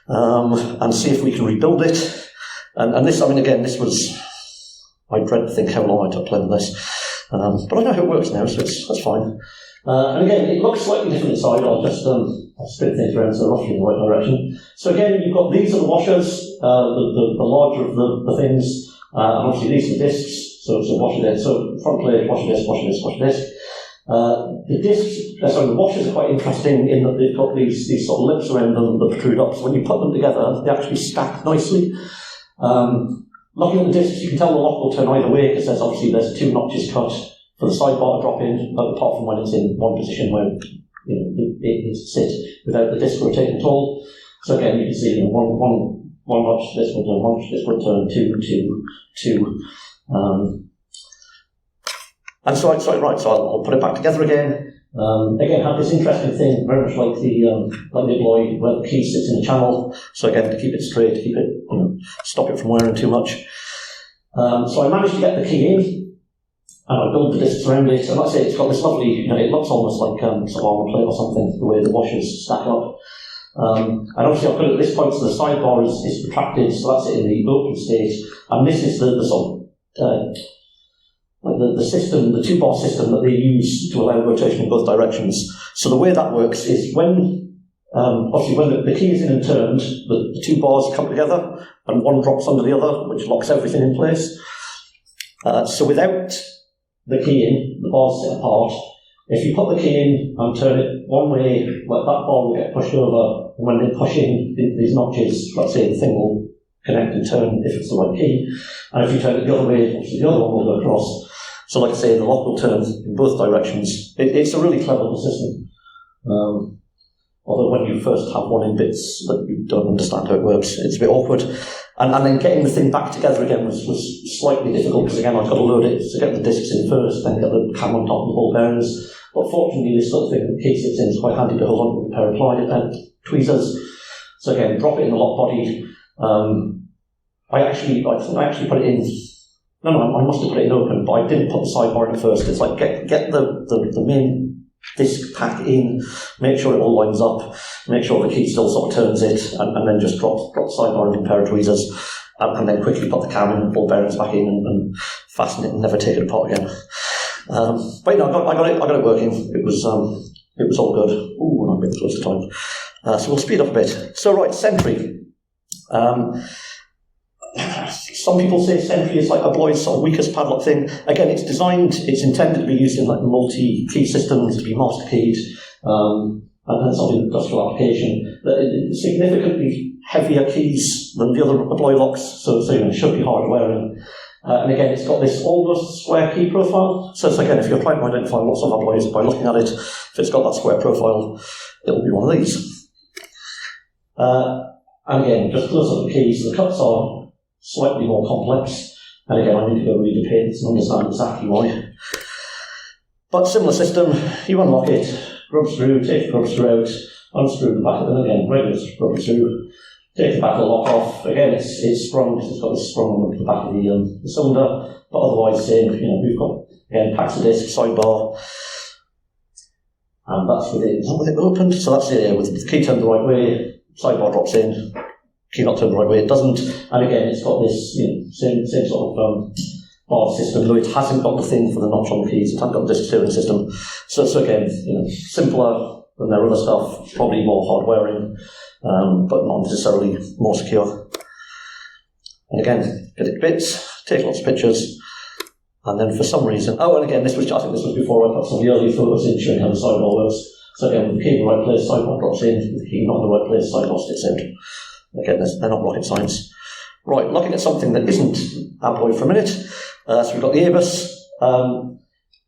and see if we can rebuild it. And this, I mean, again, this was, I dread to think how long I took playing with this. But I know how it works now, so that's fine. And again, it looks slightly different inside. I'll spin things around so roughly in the right direction. So again, you've got, these are the washers, the larger of the things. And obviously these are discs, so washer disc, so front plate, washer disc, washer disc, washer disc. The discs, the washers are quite interesting in that they've got these sort of lips around them that protrude up, so when you put them together, they actually stack nicely. Looking at the discs, you can tell the lock will turn either way, because there's two notches cut for the sidebar to drop in, apart from when it's in one position where it needs to sit without the disc rotating at all. So again, you can see one notch, this will turn, one notch, this will turn, two. And so I'll put it back together again. Again, have this interesting thing, very much like the Alloy, where the key sits in the channel. So again, to keep it straight, to keep it, stop it from wearing too much. So I managed to get the key in, and I build the discs around it. And like I say, it's got this lovely, it looks almost like some armour plate or something, the way the washers stack up. And obviously I've got it at this point, so the sidebar is protracted, so that's it in the open state. And this is the sort of the system, the two-bar system that they use to allow rotation in both directions. So the way that works is when the key is in and turned, the two bars come together and one drops under the other, which locks everything in place. So without the key in, the bars sit apart. If you put the key in and turn it one way, like that bar will get pushed over, and when they push in these notches, let's say the thing will connect and turn if it's the right key. And if you turn it the other way, obviously the other one will go across. So like I say, the lock will turn in both directions. It's a really clever little system. Although when you first have one in bits that you don't understand how it works, it's a bit awkward. And then getting the thing back together again was slightly difficult, because again I've got to load it to get the discs in first, then get the cam on top of the ball bearings. But fortunately this sort of thing that the key sits in is quite handy to hold on with a pair of tweezers. So again, drop it in the lock body. I think I actually put it in. No, I must have put it in open, but I didn't put the sidebar in first. It's like get the main disc pack in, make sure it all lines up, make sure the key still sort of turns it, and then just drop the sidebar in a pair of tweezers, and then quickly put the cam in and ball bearings back in and fasten it and never take it apart again. But I got it working. It was all good. Ooh, I'm getting close to time. So we'll speed up a bit. So right, Sentry. Some people say Sentry is like a Bloy's sort of weakest padlock thing. Again, it's intended to be used in like multi-key systems, to be master keyed, and sort of industrial application. Significantly heavier keys than the other Bloy locks, so it should be hard wearing. And again, it's got this almost square key profile. So again, if you're trying to identify what sort of Bloy is by looking at it, if it's got that square profile, it'll be one of these. And again, just close up the keys. The cuts are slightly more complex, and again I need to go read the pins and understand exactly why. But similar system, you unlock it, rub screw, take the rub screw out, unscrew the back of it, again, regular rubber screw, take the back of the lock off. Again, it's sprung, because it's got this sprung on the back of the cylinder, but otherwise same, we've got, again, packs of disc, sidebar, and that's with it opened. So that's it, with the key turned the right way, sidebar drops in, key not turned the right way, it doesn't. And again, it's got this same sort of bar system, though it hasn't got the thing for the notch on the keys. It hasn't got the disc steering system. So again, simpler than their other stuff, probably more hard wearing, but not necessarily more secure. And again, get it to bits, take lots of pictures, and then for some reason, and again, I think this was before I put some of the early photos in showing how the sidebar works. So again, with the key in the right place, sidebar drops in, with the key not in the right place, sidebar sticks out. Again, they're not rocket science. Right, looking at something that isn't Abloy for a minute. So we've got the Airbus.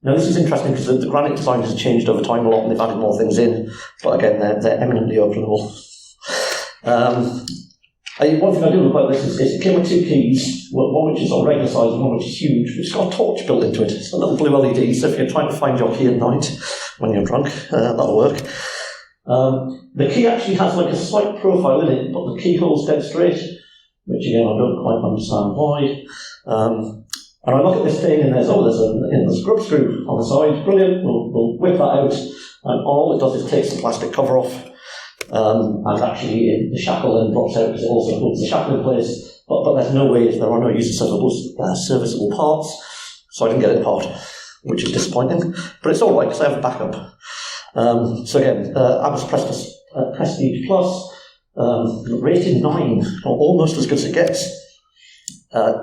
Now this is interesting because the granite design has changed over time a lot and they've added more things in, but again, they're eminently openable. One thing I do about this is it came with two keys, one which is on regular size and one which is huge, which has got a torch built into it. It's a little blue LED, so if you're trying to find your key at night when you're drunk, that'll work. The key actually has like a slight profile in it, but the keyhole's dead straight, which again I don't quite understand why. And I look at this thing and there's a grub screw on the side. Brilliant, we'll whip that out, and all it does is takes the plastic cover off. And actually the shackle then drops out because it also holds the shackle in place, but there's no way, there are no serviceable parts, so I didn't get it apart, which is disappointing, but it's alright because I have a backup. So again, Airbus Prestige Plus, rated 9, or almost as good as it gets.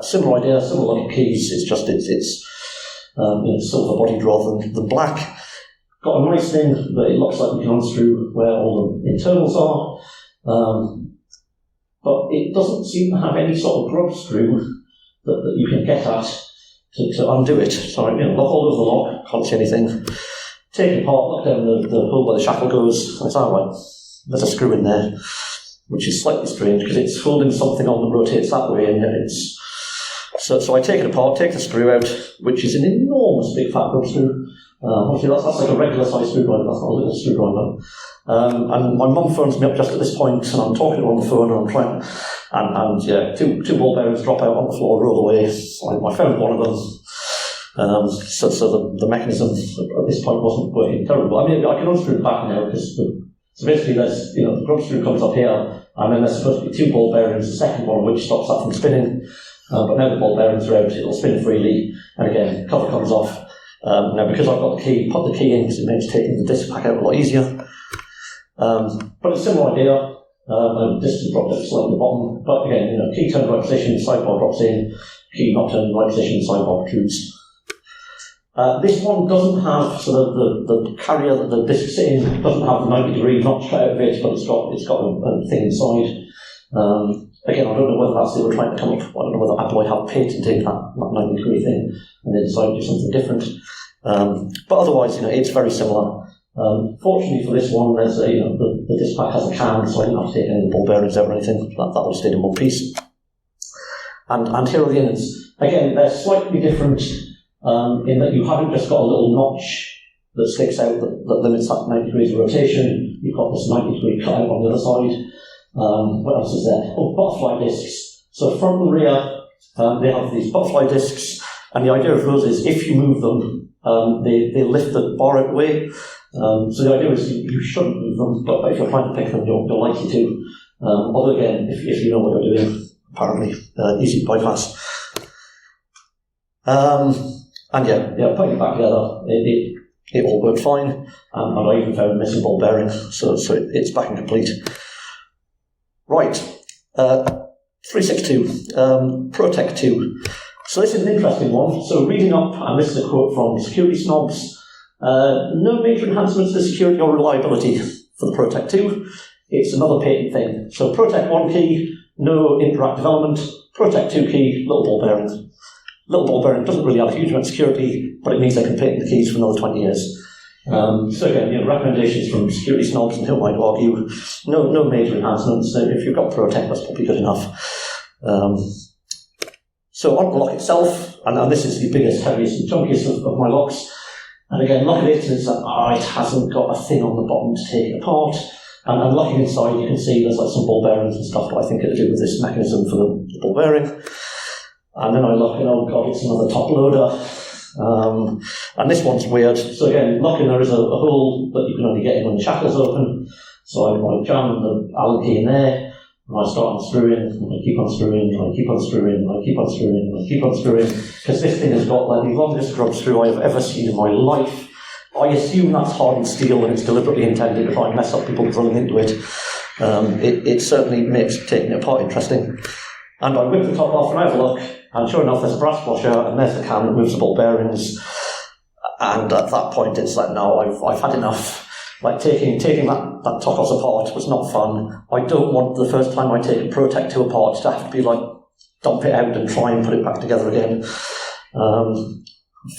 Similar idea, similar looking keys, it's just it's silver bodied rather than black. Got a nice thing that it looks like you can unscrew where all the internals are, but it doesn't seem to have any sort of grub screw that you can get at to undo it. So look all over the lock, can't see anything. Take it apart, look down the hole where the shackle goes, and it's alright. There's a screw in there, which is slightly strange because it's holding something on that rotates that way, and it's so I take it apart, take the screw out, which is an enormous big fat grub screw. Obviously that's like a regular size screwdriver, that's not a little screwdriver. And my mum phones me up just at this point, and I'm talking to her on the phone, and I'm trying, and yeah, two ball bearings drop out on the floor, roll away. I found one of them. So the mechanism at this point wasn't working terrible. I mean, I can unscrew it back now, because so basically there's, the grub screw comes up here, and then there's supposed to be two ball bearings, the second one which stops that from spinning. But now the ball bearings are out, it'll spin freely, and again, cover comes off. Now, because I've got the key, put the key in because it makes taking the disc back out a lot easier. But it's a similar idea. The disc is dropped out slightly at the bottom. But again, key turned right position, sidebar drops in, key not turned right position, sidebar protrudes. This one doesn't have, so the carrier that the disc sits in doesn't have the 90-degree notch out of it, but it's got a thing inside. Again, I don't know whether that's they were trying to come up, I don't know whether Abloy have patented that 90-degree thing and they decided to do something different. But otherwise, it's very similar. Fortunately for this one, there's the disc pack has a can, so I didn't have to take any of the ball bearings out or anything. That all stayed in one piece. And here are the innards. Again, they're slightly different in that you haven't just got a little notch that sticks out that limits that 90 degrees of rotation. You've got this 90-degree cutout on the other side. What else is there? Butterfly discs. So front and rear, they have these butterfly discs, and the idea of those is if you move them, they lift the bar out of the way. So the idea is you shouldn't move them, but if you're trying to pick them, you're likely to. Although again, if you know what you're doing, apparently easy to bypass. And yeah, putting it back together, it all worked fine, and I even found a missing ball bearing, so it's back and complete. Right, 362, Protect 2. So this is an interesting one. So reading up, and this is a quote from Security Snobs, no major enhancements to security or reliability for the Protect 2. It's another patent thing. So Protect 1 key, no interactive element. Protect 2 key, little ball bearing. Little ball bearing doesn't really add a huge amount of security, but it means they can patent the keys for another 20 years. So again, recommendations from Security Snobs, and who might argue, no major enhancements. If you've got Protect, that's probably good enough. So on the lock itself, and this is the biggest, heaviest, and chunkiest of my locks. And again, look at it, and it's like, it hasn't got a thing on the bottom to take it apart. And looking inside, you can see there's like some ball bearings and stuff that I think are to do with this mechanism for the ball bearing. And then I look, and oh god, it's another top loader. And this one's weird. So again, looking, there is a hole that you can only get in when the shackle's open. So I jam the Allen key in there, and I start unscrewing, and I keep unscrewing, and I keep unscrewing, and I keep unscrewing, and I keep unscrewing, because this thing has got like the longest grub screw I have ever seen in my life. I assume that's hardened steel, and it's deliberately intended to try and mess up people drilling into it. It certainly makes taking it apart interesting. And I whip the top off and I have a look, and sure enough, there's a brass washer, and there's the cam that moves the ball bearings. And at that point, it's like, no, I've had enough. Like, taking that Tokos apart was not fun. I don't want the first time I take a Protect 2 apart to have to be like, dump it out and try and put it back together again.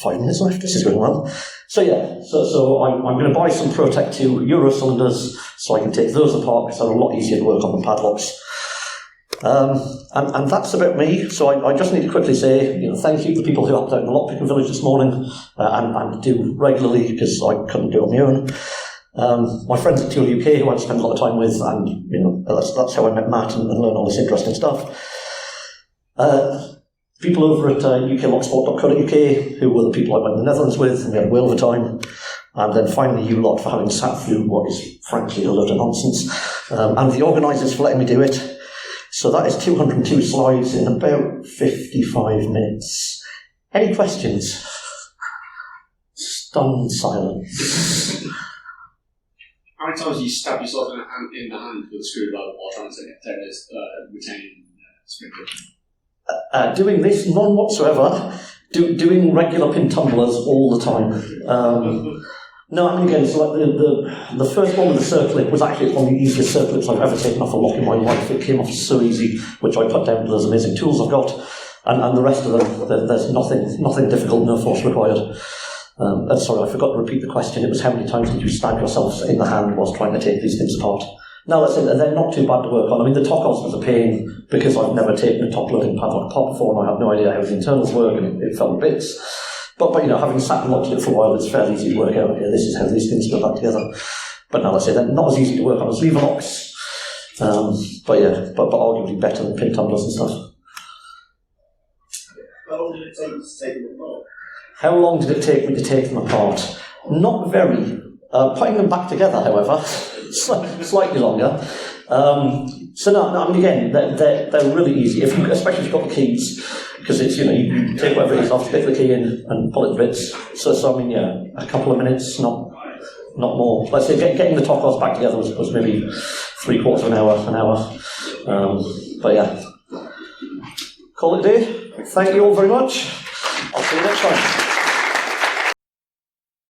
5 minutes left, this is going well. So yeah, so I'm going to buy some Protect 2 Euro cylinders so I can take those apart because they're a lot easier to work on than padlocks. And that's about me. So I just need to quickly say, thank you to the people who helped out in the lockpicking village this morning and do regularly because I couldn't do it on my own. My friends at Tool UK who I spend a lot of time with, and that's how I met Matt and learned all this interesting stuff. People over at uklocksport.co.uk who were the people I went to the Netherlands with, and we had a whale of a time. And then finally you lot for having sat through what is frankly a load of nonsense. And the organisers for letting me do it. So that is 202 slides in about 55 minutes. Any questions? Stunned silence. How many times do you stab yourself in the hand with a screwdriver while trying to take this retaining spring? Doing this, none whatsoever. Doing regular pin tumblers all the time. No, I mean, again, so like the first one with the circlip was actually one of the easiest circlips I've ever taken off a lock in my life. It came off so easy, which I put down to those amazing tools I've got. And the rest of them, there's nothing difficult, no force required. And sorry, I forgot to repeat the question. It was how many times did you stab yourself in the hand whilst trying to take these things apart? Now, listen, they're not too bad to work on. I mean, the Tokos was a pain because I've never taken a top-loading padlock apart before and I have no idea how the internals work and it fell to bits. But having sat and looked at it for a while, it's fairly easy to work out, this is how these things go back together. But now, let's say they're not as easy to work on as lever locks. But arguably better than pin tumblers and stuff. How long did it take to take them apart? How long did it take me to take them apart? Not very. Putting them back together, however, slightly longer. So no, I mean, again, they're really easy, especially if you've got the keys, because it's, you take whatever it is off, stick the key in and pull it to bits. So I mean, yeah, a couple of minutes, not more. Let's say getting the Tokos back together was maybe 3/4 of an hour. But yeah. Call it a day. Thank you all very much. I'll see you next time.